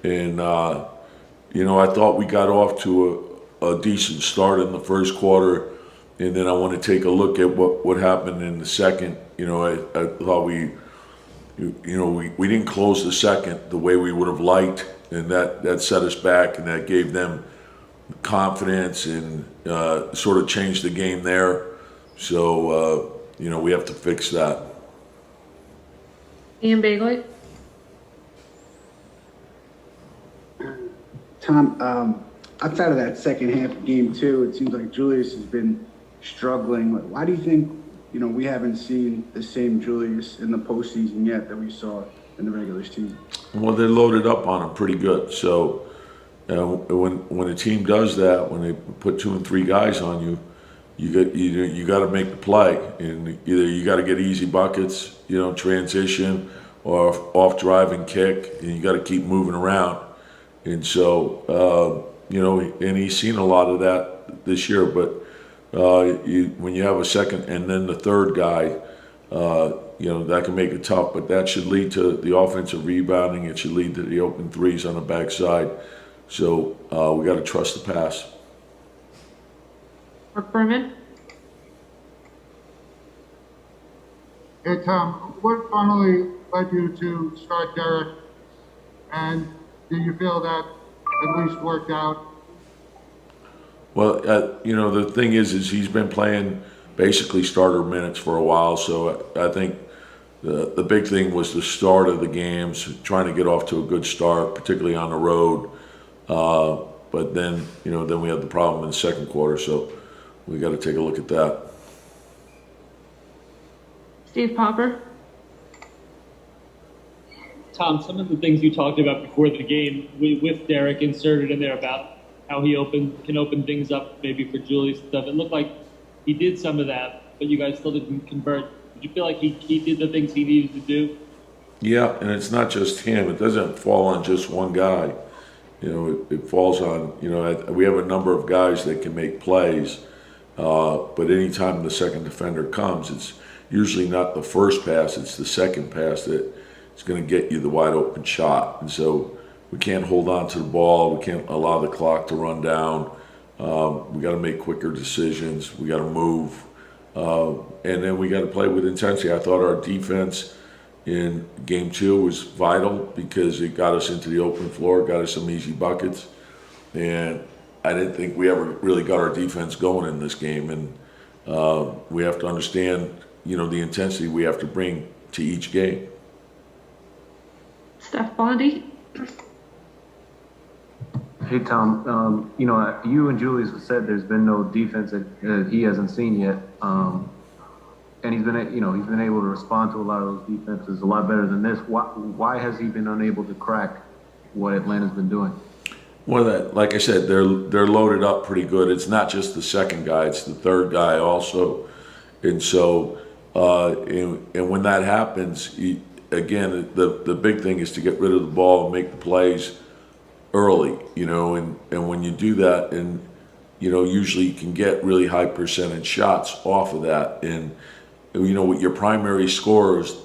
And, I thought we got off to a decent start in the first quarter. And then I want to take a look at what happened in the second. I thought we didn't close the second the way we would have liked. And that set us back, and that gave them confidence and sort of changed the game there. So, we have to fix that. Ian Bagley. Tom, outside of that second half of game two, it seems like Julius has been struggling. Why do you think, we haven't seen the same Julius in the postseason yet that we saw in the regular season? Well, they're loaded up on him pretty good. So when a team does that, when they put 2 and 3 guys on you, you got to make the play, and either you got to get easy buckets, transition, or off driving kick, and you got to keep moving around. And so and he's seen a lot of that this year. But when you have a second and then the third guy, that can make it tough. But that should lead to the offensive rebounding. It should lead to the open threes on the backside. So we got to trust the pass. Mark Berman. Hey, Tom, what finally led you to start Derrick? And do you feel that at least worked out? Well, the thing is he's been playing basically starter minutes for a while. So I think the big thing was the start of the games, trying to get off to a good start, particularly on the road. But then we had the problem in the second quarter. So we got to take a look at that. Steve Popper. Tom, some of the things you talked about before the game with Derrick inserted in there about how he can open things up maybe for Julius and stuff. It looked like he did some of that, but you guys still didn't convert. Did you feel like he did the things he needed to do? Yeah, and it's not just him. It doesn't fall on just one guy. It falls on, we have a number of guys that can make plays, but anytime the second defender comes, it's usually not the first pass, it's the second pass that is going to get you the wide open shot. And so we can't hold on to the ball. We can't allow the clock to run down. We got to make quicker decisions. We got to move. And then we got to play with intensity. I thought our defense in game 2 was vital because it got us into the open floor, got us some easy buckets. And I didn't think we ever really got our defense going in this game. And we have to understand, the intensity we have to bring to each game. Steph Bondi. Hey, Tom, you and Julius have said there's been no defense that he hasn't seen yet. And he's been able to respond to a lot of those defenses a lot better than this. Why has he been unable to crack what Atlanta's been doing? Well, like I said, they're loaded up pretty good. It's not just the second guy; it's the third guy also. And so, and when that happens, again, the big thing is to get rid of the ball and make the plays early. And when you do that, and usually you can get really high percentage shots off of that. And with your primary scorers,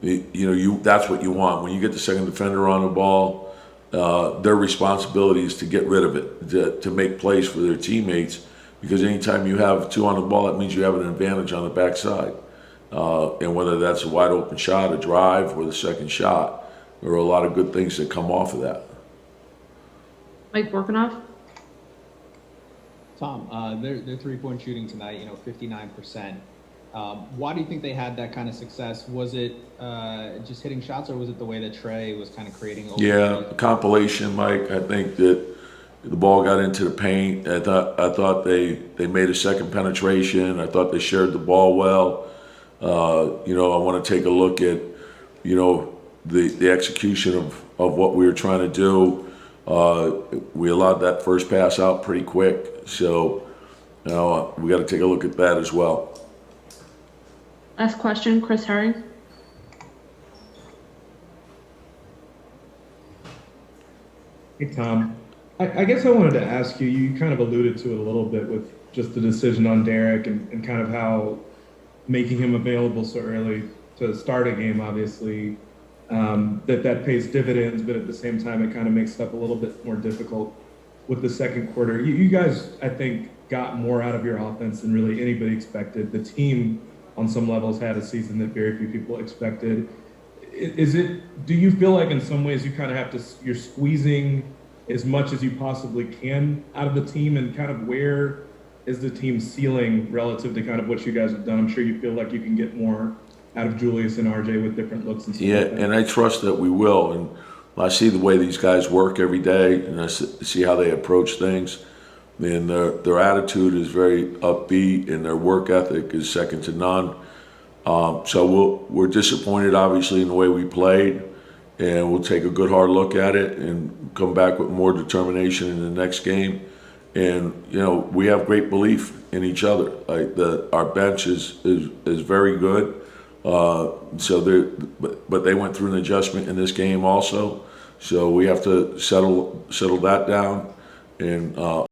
that's what you want. When you get the second defender on the ball, their responsibility is to get rid of it, to make plays for their teammates, because anytime you have 2 on the ball, that means you have an advantage on the backside. And whether that's a wide open shot, a drive, or the second shot, there are a lot of good things that come off of that. Mike Borkanoff. Tom, their 3-point shooting tonight, 59%. Why do you think they had that kind of success? Was it just hitting shots, or was it the way that Trey was kind of creating? Yeah, compilation, Mike. I think that the ball got into the paint. I thought they made a second penetration. I thought they shared the ball well. I want to take a look at, the execution of what we were trying to do. We allowed that first pass out pretty quick, so we got to take a look at that as well. Last question, Chris Herring. Hey, Tom. I guess I wanted to ask you, you kind of alluded to it a little bit with just the decision on Derrick and kind of how making him available so early to start a game, obviously, that pays dividends, but at the same time, it kind of makes stuff a little bit more difficult with the second quarter. You guys, I think, got more out of your offense than really anybody expected. The team, on some levels, had a season that very few people expected. Do you feel like in some ways you kind of have to, you're squeezing as much as you possibly can out of the team, and kind of where is the team ceiling relative to kind of what you guys have done? I'm sure you feel like you can get more out of Julius and RJ with different looks and stuff. Yeah, like that. and I trust that we will. And I see the way these guys work every day, and I see how they approach things. And their attitude is very upbeat, and their work ethic is second to none. So we're disappointed, obviously, in the way we played, and we'll take a good hard look at it and come back with more determination in the next game. And we have great belief in each other. Like our bench is very good. But they went through an adjustment in this game also. So we have to settle that down and